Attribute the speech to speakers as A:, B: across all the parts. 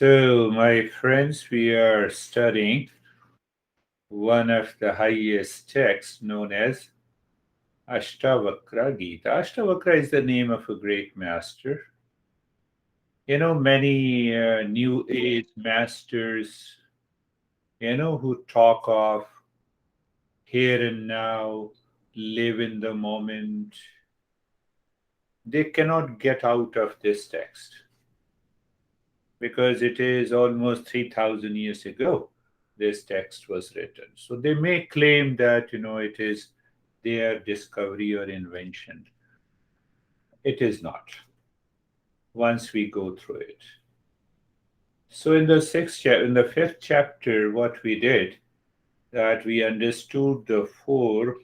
A: So, my friends, we are studying one of the highest texts known as Astavakra Gita. Astavakra is the name of a great master. Many New Age masters, who talk of here and now, live in the moment, they cannot get out of this text because it is almost 3,000 years ago this text was written. So they may claim that, it is their discovery or invention. It is not, once we go through it. So in the fifth chapter, what we did, that we understood the four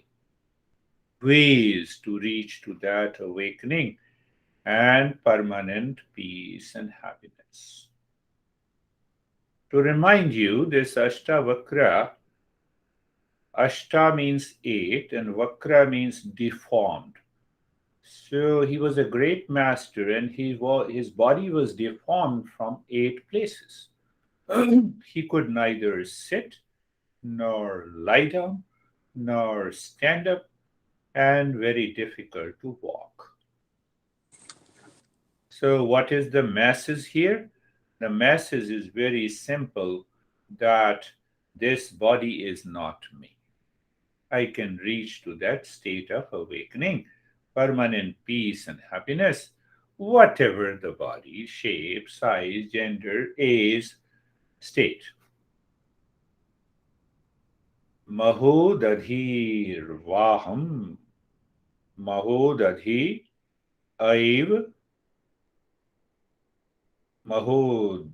A: ways to reach to that awakening and permanent peace and happiness. To remind you, this Ashtavakra, Ashta means eight and Vakra means deformed. So he was a great master and his body was deformed from eight places. He could neither sit, nor lie down, nor stand up, and very difficult to walk. So, what is the message here? The message is very simple, that this body is not me. I can reach to that state of awakening, permanent peace and happiness, whatever the body, shape, size, gender, age, state. Maho dadhi vaham, maho dadhi aiv, maho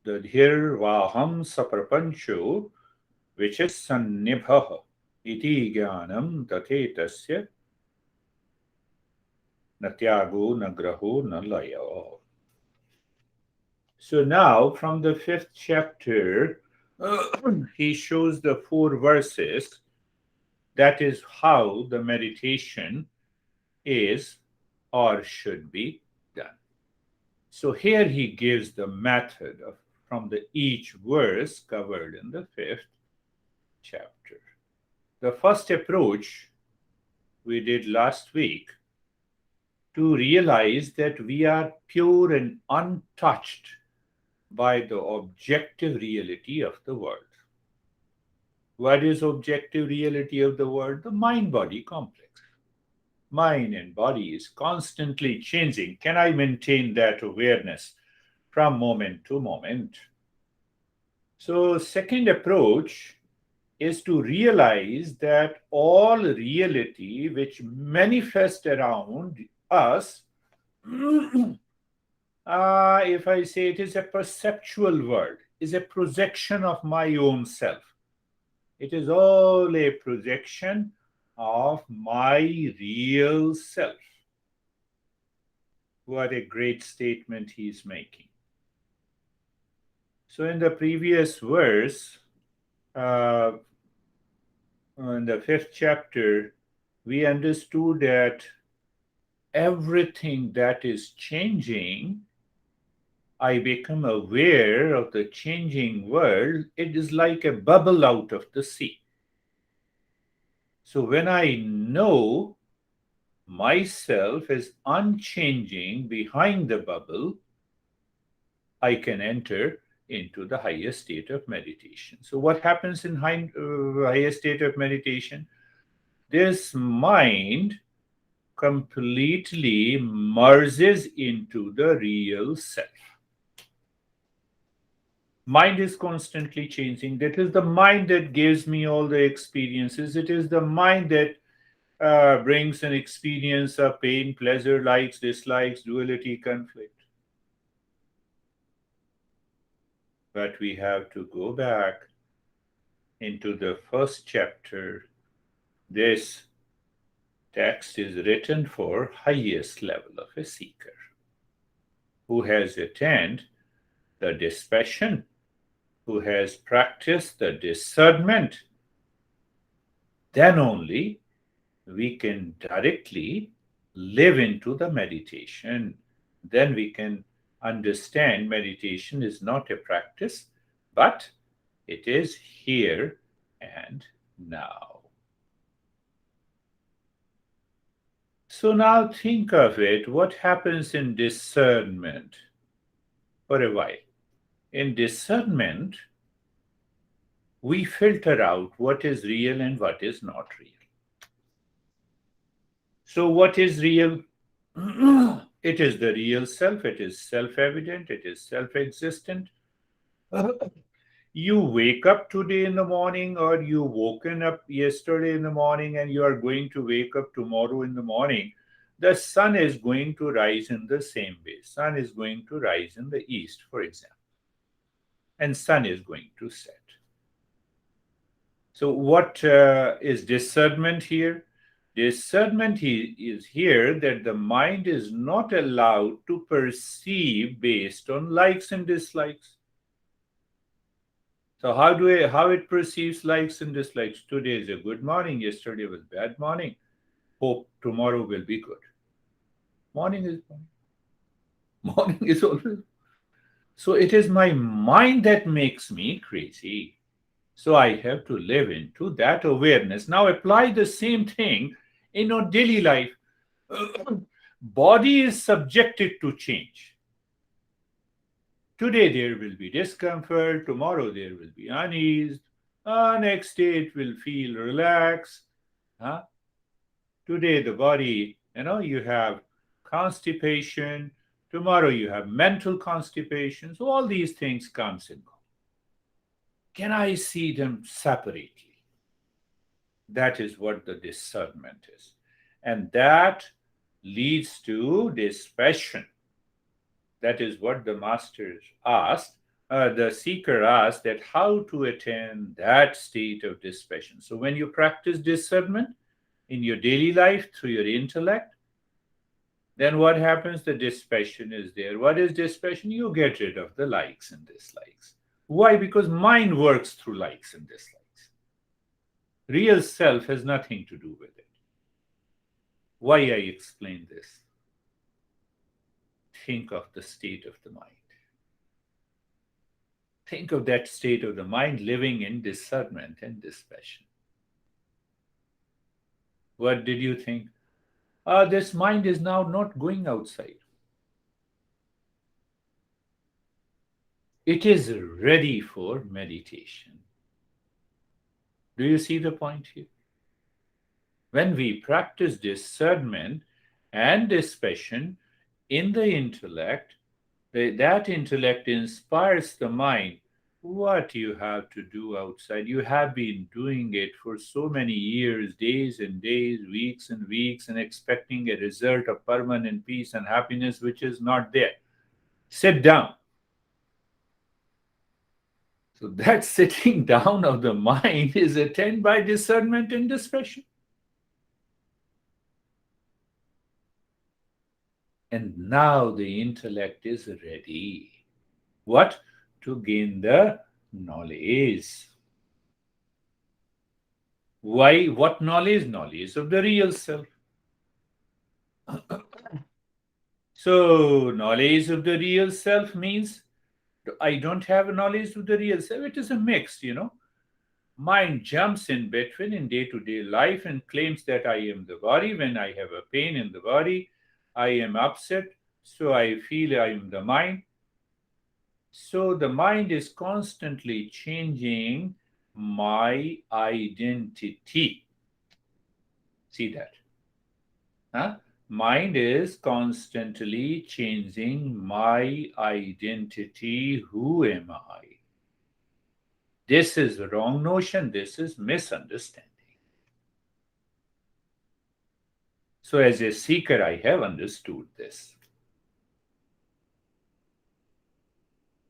A: dadhir vaham saprapancho, which is sannibha iti jnanam tathetasya natyago nagraho nalayo. So now from the fifth chapter, he shows the four verses. That is how the meditation is or should be done. So here he gives the method from the each verse covered in the fifth chapter. The first approach we did last week, to realize that we are pure and untouched by the objective reality of the world. What is objective reality of the world? The mind-body complex. Mind and body is constantly changing. Can I maintain that awareness from moment to moment? So, second approach is to realize that all reality which manifests around us, if I say it is a perceptual world, is a projection of my own self. It is all a projection of my real self. What a great statement he is making. So in the previous verse, in the fifth chapter, we understood that everything that is changing, I become aware of the changing world. It is like a bubble out of the sea. So when I know myself is unchanging behind the bubble, I can enter into the highest state of meditation. So what happens in highest state of meditation? This mind completely merges into the real self. Mind is constantly changing. That is the mind that gives me all the experiences. It is the mind that brings an experience of pain, pleasure, likes, dislikes, duality, conflict. But we have to go back into the first chapter. This text is written for highest level of a seeker who has attained the dispassion, who has practiced the discernment. Then only we can directly live into the meditation. Then we can understand meditation is not a practice, but it is here and now. So now think of it, what happens in discernment for a while? In discernment, we filter out what is real and what is not real. So, what is real? It is the real self, it is self evident, it is self existent. You wake up today in the morning, or you woken up yesterday in the morning, and you are going to wake up tomorrow in the morning. The sun is going to rise in the same way. Sun is going to rise in the east, for example, and sun is going to set. So, what is discernment here? Discernment is here that the mind is not allowed to perceive based on likes and dislikes. So, how it perceives likes and dislikes? Today is a good morning. Yesterday was bad morning. Hope tomorrow will be good. Morning is morning. Morning is always. So it is my mind that makes me crazy. So I have to live into that awareness. Now apply the same thing in our daily life. Body is subjected to change. Today there will be discomfort, tomorrow there will be unease, next day it will feel relaxed. Huh? Today the body, you have constipation, tomorrow you have mental constipation. So all these things comes and go. Can I see them separately? That is what the discernment is. And that leads to dispassion. That is what the masters asked, the seeker asked, that how to attain that state of dispassion. So when you practice discernment in your daily life through your intellect, then what happens? The dispassion is there. What is dispassion? You get rid of the likes and dislikes. Why? Because mind works through likes and dislikes. Real self has nothing to do with it. Why I explain this? Think of the state of the mind. Think of that state of the mind living in discernment and dispassion. What did you think? This mind is now not going outside. It is ready for meditation. Do you see the point here? When we practice discernment and dispassion in the intellect, that intellect inspires the mind. What you have to do outside? You have been doing it for so many years, days and days, weeks and weeks, and expecting a result of permanent peace and happiness which is not there. Sit down. So that sitting down of the mind is attained by discernment and dispassion. And now the intellect is ready. What? To gain the knowledge. Why? What knowledge? Knowledge of the real self. So, knowledge of the real self means I don't have a knowledge of the real self. It is a mix, Mind jumps in between in day-to-day life and claims that I am the body. When I have a pain in the body, I am upset, so I feel I am the mind. So the mind is constantly changing my identity. See that? Huh? Mind is constantly changing my identity. Who am I? This is the wrong notion. This is misunderstanding. So as a seeker, I have understood this.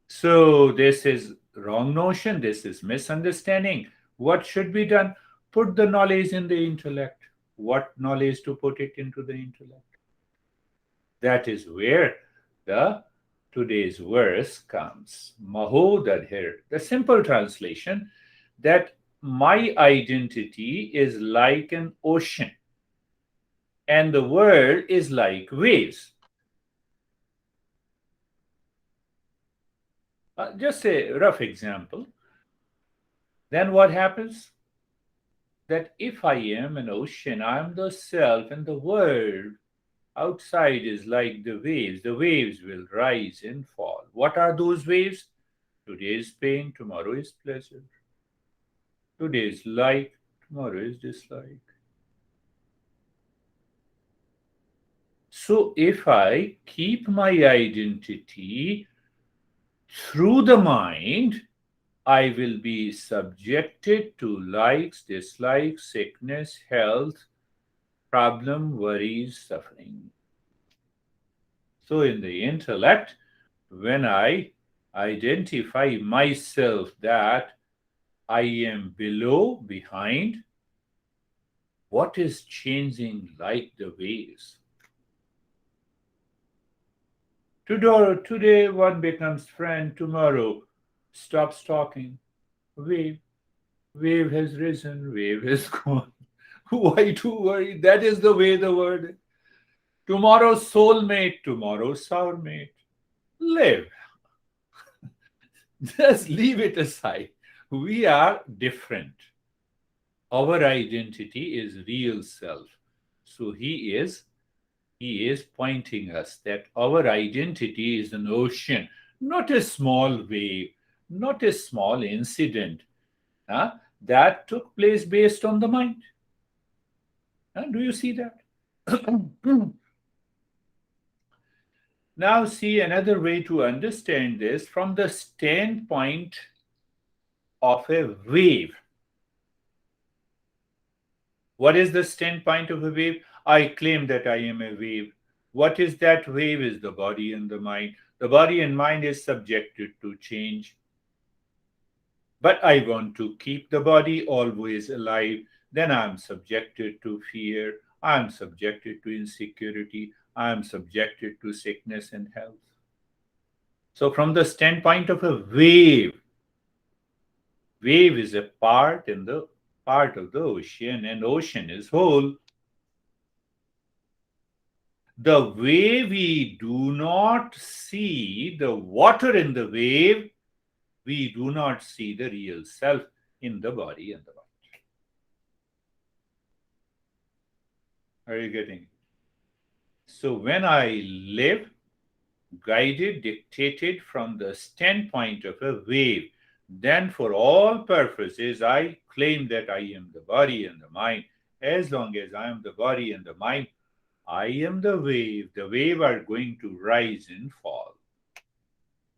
A: So this is wrong notion. This is misunderstanding. What should be done? Put the knowledge in the intellect. What knowledge to put it into the intellect? That is where the today's verse comes. Mahodadhir. The simple translation that my identity is like an ocean and the world is like waves. Just a rough example. Then what happens? That if I am an ocean, I am the self, and the world outside is like the waves. The waves will rise and fall. What are those waves? Today is pain, tomorrow is pleasure. Today is like, tomorrow is dislike. So if I keep my identity through the mind, I will be subjected to likes, dislikes, sickness, health, problem, worries, suffering. So in the intellect, when I identify myself that I am below, behind, what is changing like the waves? Today one becomes friend, tomorrow stops talking. Wave, wave has risen, wave has gone. Why to worry? That is the way the world is. Tomorrow's soulmate, tomorrow's sourmate. Live. Just leave it aside. We are different. Our identity is real self. So he is pointing us that our identity is an ocean, not a small wave, not a small incident that took place based on the mind. Do you see that? Now, see another way to understand this from the standpoint of a wave. What is the standpoint of a wave? I claim that I am a wave. What is that wave? Is the body and the mind. The body and mind is subjected to change. But I want to keep the body always alive. Then I'm subjected to fear. I'm subjected to insecurity. I'm subjected to sickness and health. So, from the standpoint of a wave, wave is a part of the ocean, and ocean is whole. The way we do not see the water in the wave, we do not see the real self in the body and the mind. Are you getting it? So when I live, guided, dictated from the standpoint of a wave, then for all purposes, I claim that I am the body and the mind. As long as I am the body and the mind, I am the wave. The wave are going to rise and fall.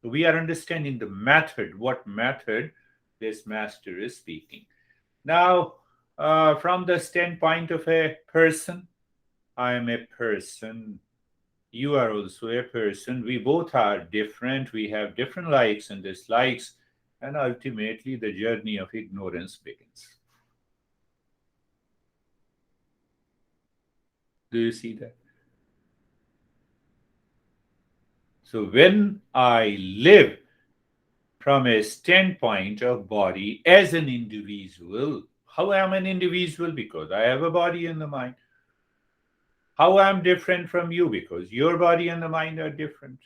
A: So we are understanding the method, what method this master is speaking. Now, from the standpoint of a person, I am a person. You are also a person. We both are different. We have different likes and dislikes. And ultimately, the journey of ignorance begins. Do you see that? So, when I live from a standpoint of body as an individual, how I am an individual? Because I have a body and the mind. How I am different from you? Because your body and the mind are different.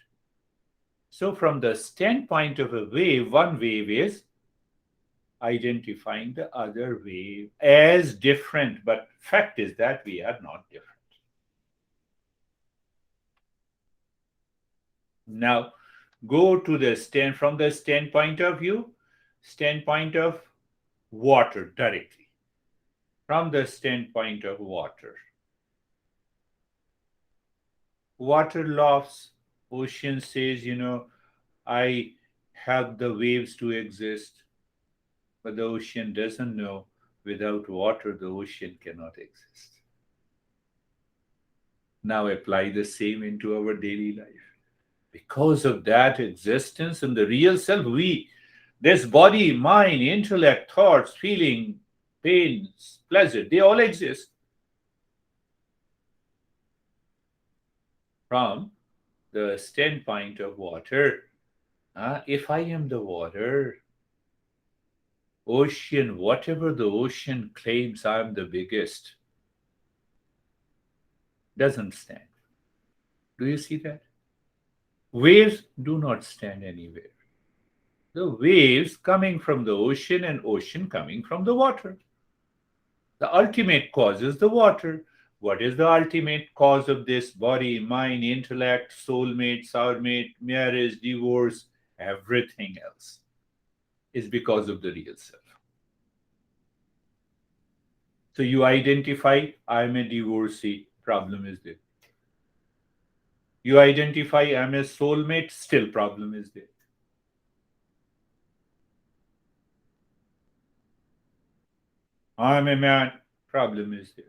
A: So, from the standpoint of a wave, one wave is identifying the other wave as different, but fact is that we are not different. Now, go to the from the standpoint of water directly. From the standpoint of water, water laughs. Ocean says, I help the waves to exist, but the ocean doesn't know without water the ocean cannot exist. Now apply the same into our daily life. Because of that existence in the real self, this body, mind, intellect, thoughts, feeling, pains, pleasure, they all exist. From the standpoint of water, if I am the water, ocean, whatever the ocean claims I'm the biggest, doesn't stand. Do you see that? Waves do not stand anywhere. The waves coming from the ocean and ocean coming from the water. The ultimate cause is the water. What is the ultimate cause of this body, mind, intellect, soulmate, soulmate, marriage, divorce, everything else? Is because of the real self. So you identify, I'm a divorcee, problem is there. You identify, I'm a soulmate, still problem is there. I'm a man, problem is there.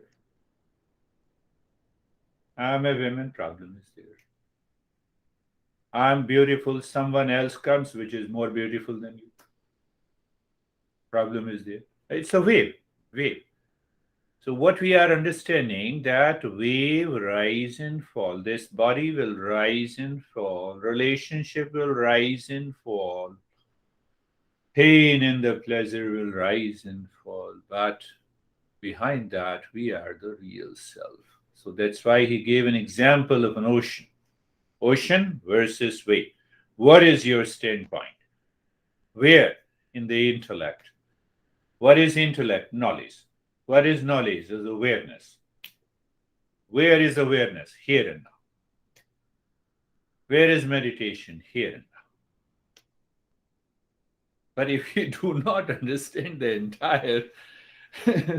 A: I'm a woman, problem is there. I'm beautiful, someone else comes which is more beautiful than you. Problem is there. It's a wave. So what we are understanding, that wave rise and fall. This body will rise and fall. Relationship will rise and fall. Pain and the pleasure will rise and fall. But behind that, we are the real self. So that's why he gave an example of an ocean. Ocean versus wave. What is your standpoint? Where? In the intellect. What is intellect? Knowledge. What is knowledge? Is awareness. Where is awareness? Here and now. Where is meditation? Here and now. But if you do not understand the entire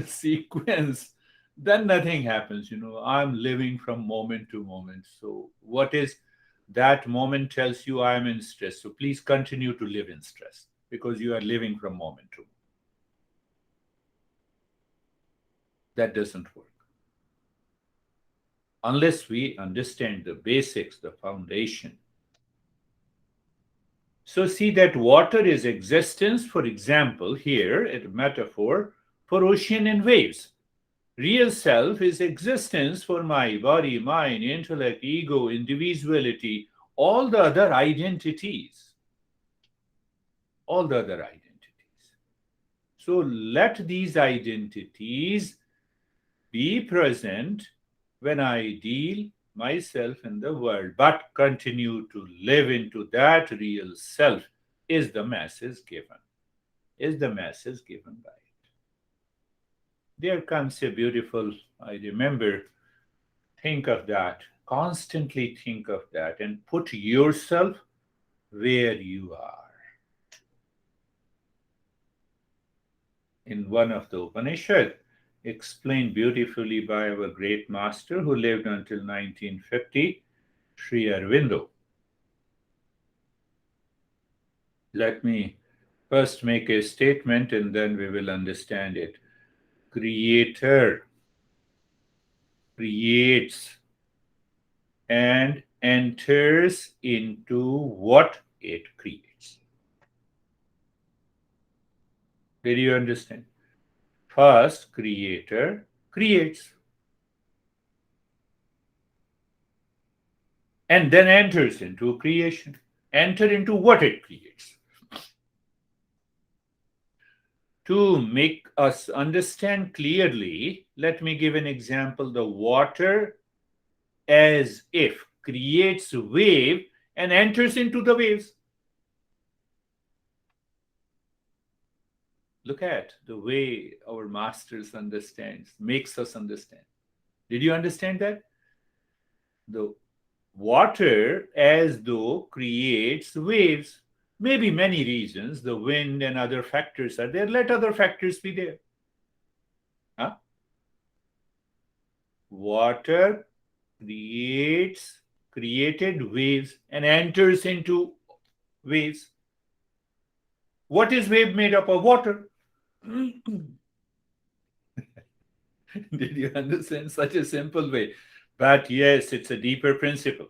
A: sequence, then nothing happens. I'm living from moment to moment. So what is that moment tells you I'm in stress. So please continue to live in stress because you are living from moment to moment. That doesn't work. Unless we understand the basics, the foundation. So see that water is existence, for example, here a metaphor for ocean and waves. Real self is existence for my body, mind, intellect, ego, individuality, all the other identities. All the other identities. So let these identities be present when I deal myself in the world, but continue to live into that real self is the message given. Is the message given by it. There comes a beautiful, I remember, think of that, constantly think of that, and put yourself where you are. In one of the Upanishad, explained beautifully by our great master who lived until 1950, Sri Aurobindo. Let me first make a statement and then we will understand it. Creator creates and enters into what it creates. Did you understand? First, creator creates and then enters into creation. Enter into what it creates. To make us understand clearly, let me give an example. The water, as if, creates a wave and enters into the waves. Look at the way our masters understands, makes us understand. Did you understand that? The water, as though, creates waves. Maybe many reasons, the wind and other factors are there. Let other factors be there. Huh? Water created waves and enters into waves. What is wave made up of? Water. Did you understand? Such a simple way. But yes, it's a deeper principle.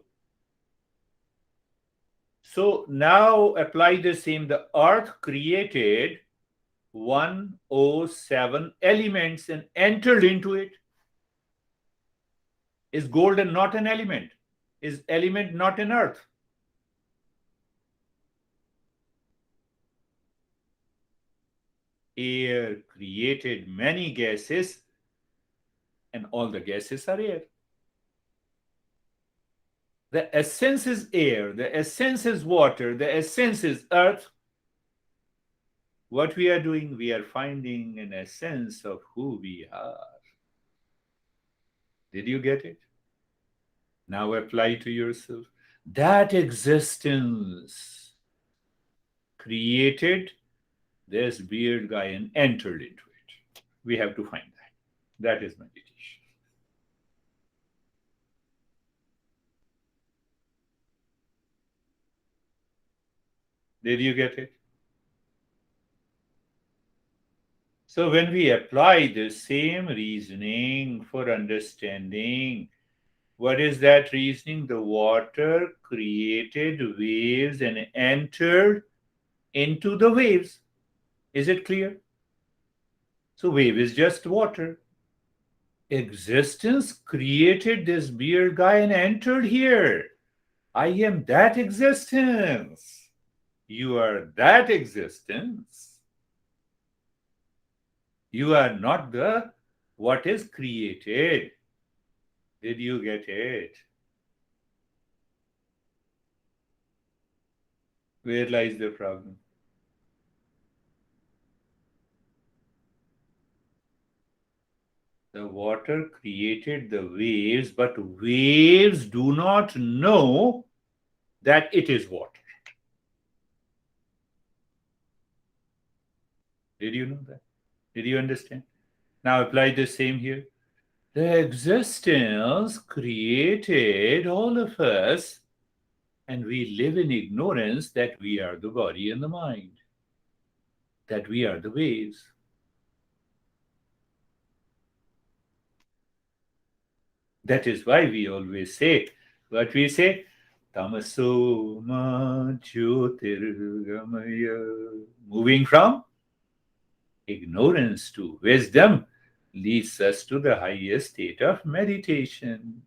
A: So now apply the same. The earth created 107 elements and entered into it. Is gold not an element? Is element not an earth? Air created many gases and all the gases are air. The essence is air, the essence is water, the essence is earth. What we are doing, we are finding an essence of who we are. Did you get it? Now apply to yourself. That existence created this beard guy and entered into it. We have to find that. That is meditation. Did you get it? So when we apply the same reasoning for understanding, what is that reasoning? The water created waves and entered into the waves. Is it clear? So wave is just water. Existence created this beer guy and entered here. I am that existence. You are that existence. You are not the what is created. Did you get it? Where lies the problem? The water created the waves, but waves do not know that it is water. Did you know that? Did you understand? Now apply the same here. The existence created all of us, and we live in ignorance that we are the body and the mind, that we are the waves. That is why we always say what we say, Tamaso ma jyotirgamaya. Moving from ignorance to wisdom leads us to the highest state of meditation.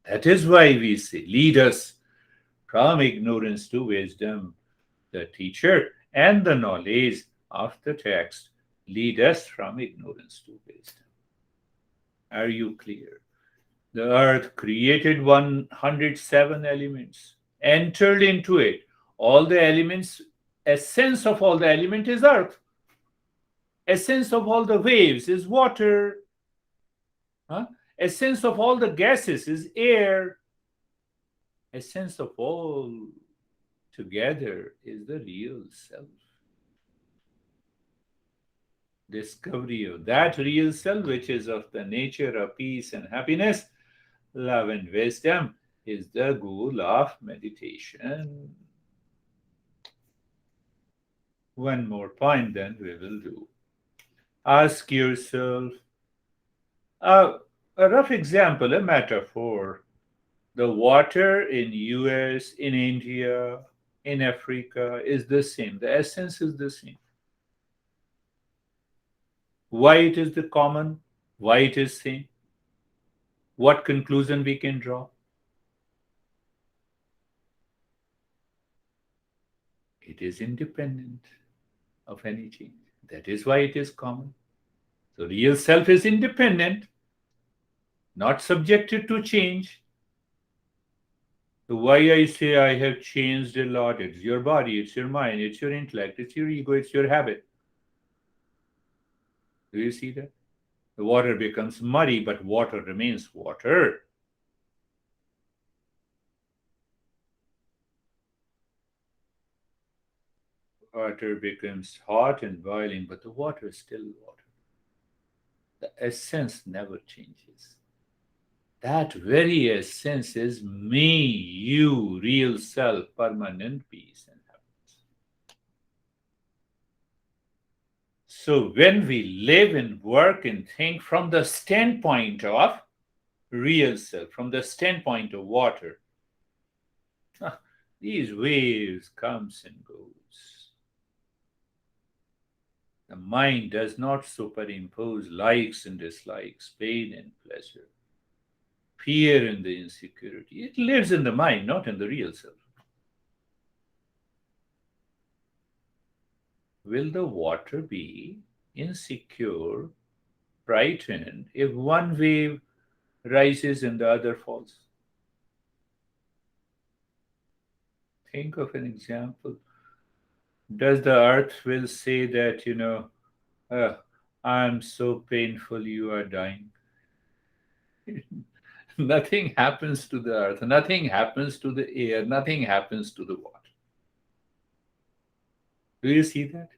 A: That is why we say, lead us from ignorance to wisdom. The teacher and the knowledge of the text lead us from ignorance to wisdom. Are you clear? The earth created 107 elements, entered into it. All the elements, essence of all the element is earth. Essence of all the waves is water. Huh? Essence of all the gases is air. Essence of all together is the real self. Discovery of that real self, which is of the nature of peace and happiness, love and wisdom, is the goal of meditation. One more point, then we will do. Ask yourself a rough example, a metaphor. The water in US, in India, in Africa is the same. The essence is the same. Why it is the common? Why it is same? What conclusion we can draw? It is independent of any change. That is why it is common. So real self is independent, not subjected to change. So why I say I have changed a lot? It's your body, it's your mind, it's your intellect, it's your ego, it's your habit. Do you see that? The water becomes muddy, but water remains water. Water becomes hot and boiling, but the water is still water. The essence never changes. That very essence is me, you, real self, permanent peace and happiness. So when we live and work and think from the standpoint of real self, from the standpoint of water, these waves comes and goes. The mind does not superimpose likes and dislikes, pain and pleasure, fear and the insecurity. It lives in the mind, not in the real self. Will the water be insecure, frightened if one wave rises and the other falls? Think of an example. Does the earth will say that, uh, I'm so painful, you are dying? Nothing happens to the earth, nothing happens to the air, nothing happens to the water. Do you see that?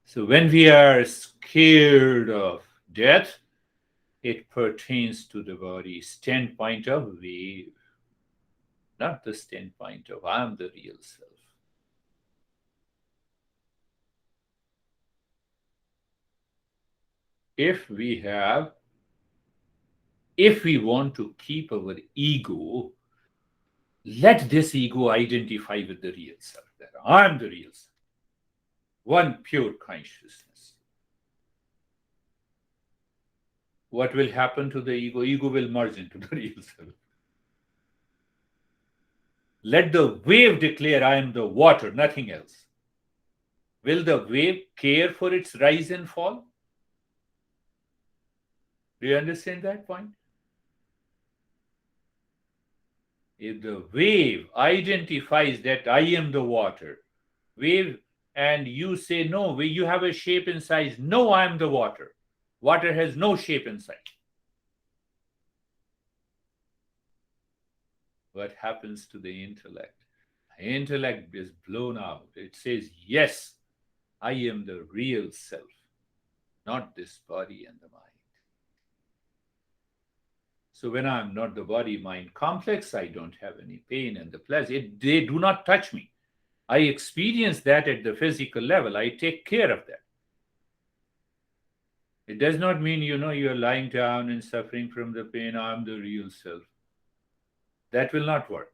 A: So when we are scared of death, it pertains to the body standpoint of wave, not the standpoint of I'm the real self. If we have, if we want to keep our ego, let this ego identify with the real self, that I'm the real self, one pure consciousness. What will happen to the ego? Ego will merge into the real self. Let the wave declare I am the water, nothing else. Will the wave care for its rise and fall? Do you understand that point? If the wave identifies that I am the water, wave, and you say, no, you have a shape and size. No, I am the water. Water has no shape and size. What happens to the intellect? Intellect is blown out. It says, yes, I am the real self, not this body and the mind. So when I'm not the body mind complex, I don't have any pain and the pleasure. They do not touch me. I experience that at the physical level. I take care of that. It does not mean, you're lying down and suffering from the pain. I'm the real self. That will not work.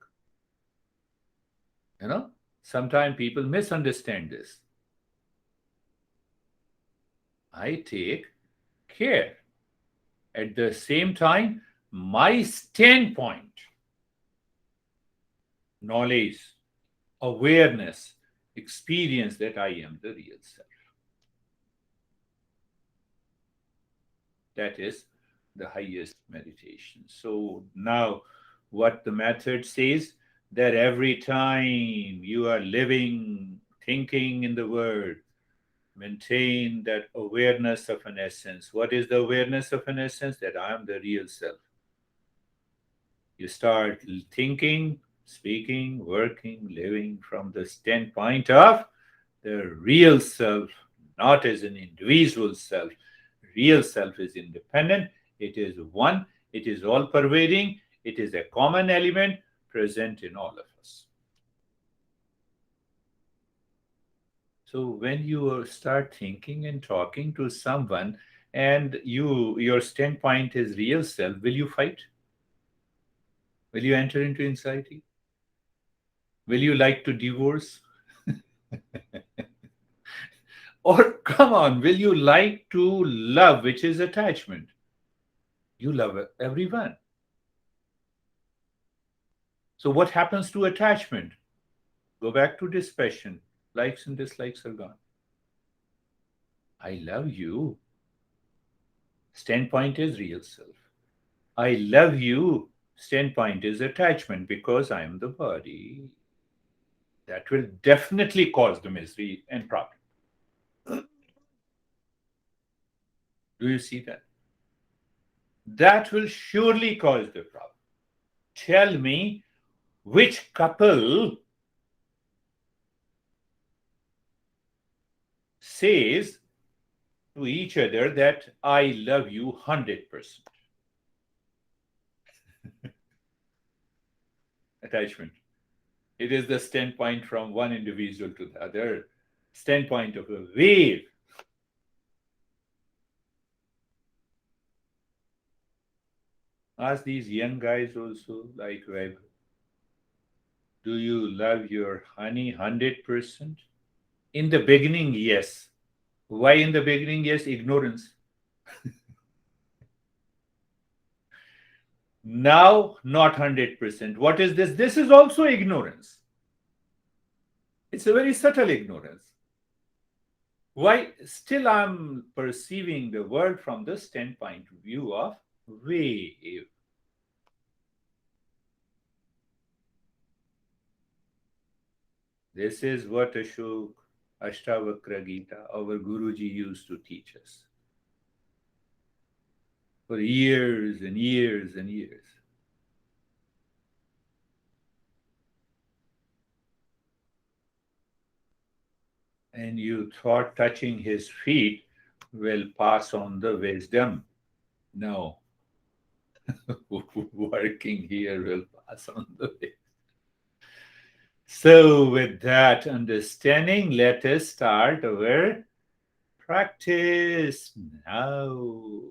A: Sometimes people misunderstand this. I take care. At the same time, my standpoint, knowledge, awareness, experience that I am the real self. That is the highest meditation. So now, what the method says, that every time you are living, thinking in the world, maintain that awareness of an essence. What is the awareness of an essence? That I am the real self. You start thinking, speaking, working, living from the standpoint of the real self, not as an individual self. Real self is independent, it is one, it is all pervading, it is a common element present in all of us. So when you start thinking and talking to someone and your standpoint is real self, will you fight? Will you enter into anxiety? Will you like to divorce? Or come on, will you like to love, which is attachment? You love everyone. So what happens to attachment? Go back to dispassion. Likes and dislikes are gone. I love you. Standpoint is real self. I love you. Standpoint is attachment because I am the body. That will definitely cause the misery and problem. Do you see that? That will surely cause the problem. Tell me which couple says to each other that I love you 100%. Attachment. It is the standpoint from one individual to the other, standpoint of a wave. Ask these young guys also, like Web, do you love your honey 100%? In the beginning, yes. Why in the beginning? Yes, ignorance. Now, not 100%. What is this? This is also ignorance. It's a very subtle ignorance. Why? Still, I'm perceiving the world from the standpoint view of wave. This is what Astavakra Gita, our Guruji, used to teach us for years and years and years. And you thought touching his feet will pass on the wisdom. No. Working here will pass on the wisdom. So, with that understanding, let us start our practice now.